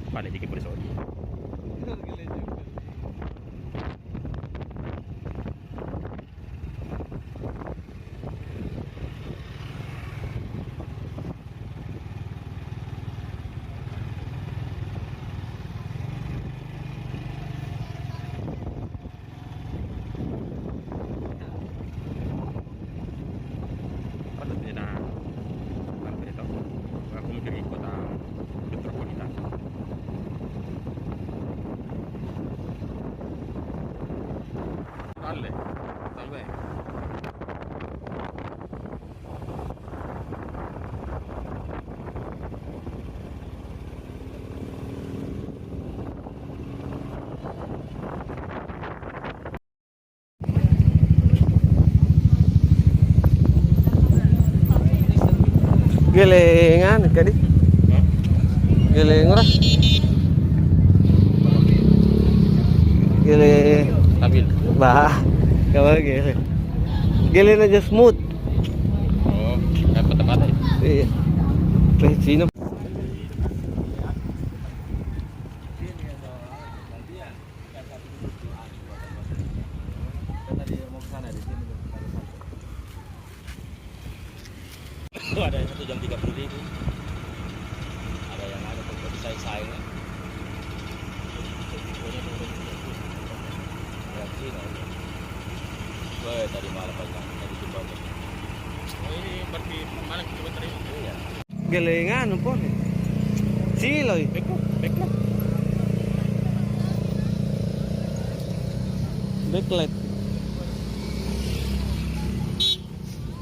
Pada dikit bersodi. Aku mencari kota metropolitan. Salve, salve. Gelengan kadi. Geleng ora. Gele Stabil. bah. Kabar gele. Gele aja smooth. Oh, dapat tempat. Iya. Sino. Ada yang 1 jam 30.000. Ada yang ada untuk saing-saing. Ya sini. Wah, tadi malam tadi jumpa. Oh, ini berarti mana kita tadi? Iya. Gelengan po. Siloy. Backlight. Backlight.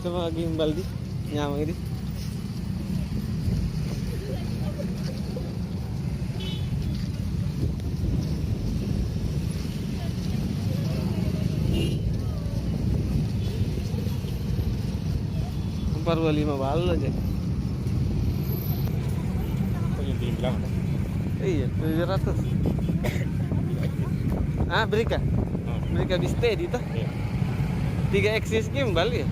Coba gimbal di nyamang ini. Empat 25 bal aja. Oh, yang bilang. Iya, 700. Ah, Brika. Brika Bistedi itu. Iya. 3 axis gimbal ya.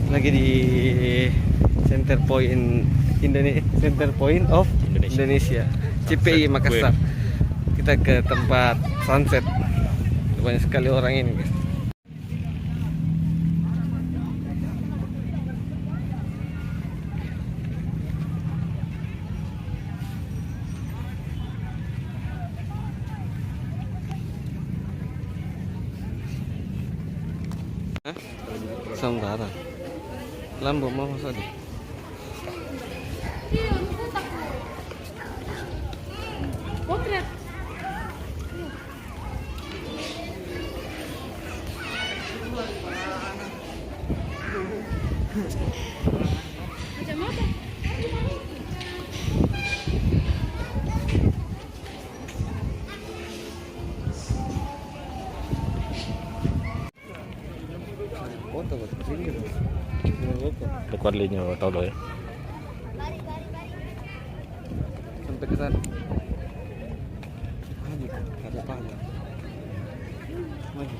Lagi di center point center point of Indonesia. CPI Makassar. Kita ke tempat sunset. Banyak sekali orang ini, guys. Sementara Lambo mau masuk di Potret. Macam apa? foto buat pinggir. Dekat linya tahu loh ya. Sampai ke sana. Maju, ada apa? Maju.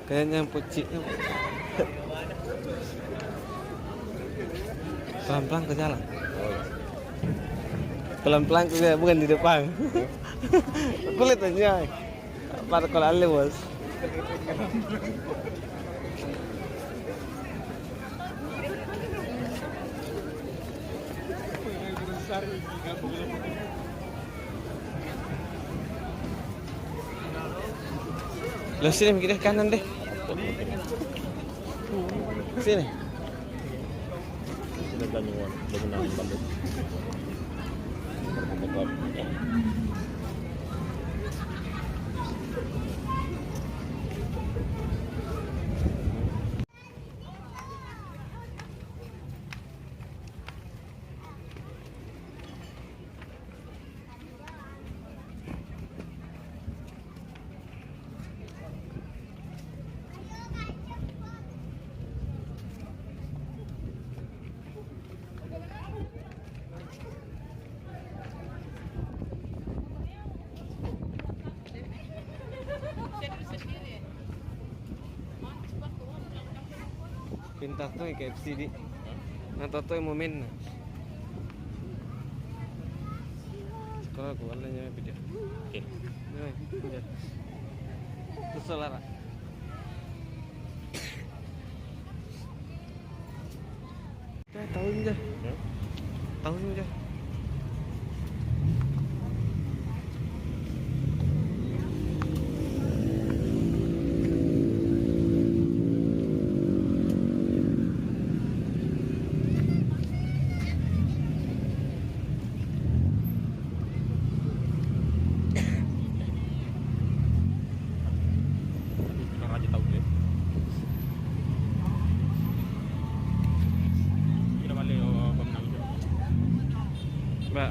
Kayaknya pucik. Pelan-pelan ke jalan. Pelan-pelan ke jalan, bukan di depan. Aku lihat aja. Para kalau ale bos. Lo sini mikir kanan deh. Sini. Sudah bangun balik. Pintar tuh kayak FCD. Nah, toto yang momen. Sekarang aku warnanya beda. Oke. Nah, beda. Terus solara. Tahun aja. Tahun aja. Aja tahu deh. Kita balik pemenang itu. Mbak.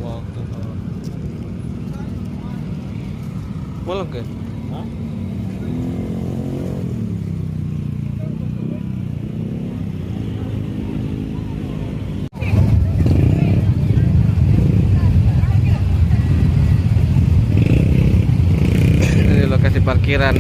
Wow, bolong ke? Hah? Ini lokasi parkiran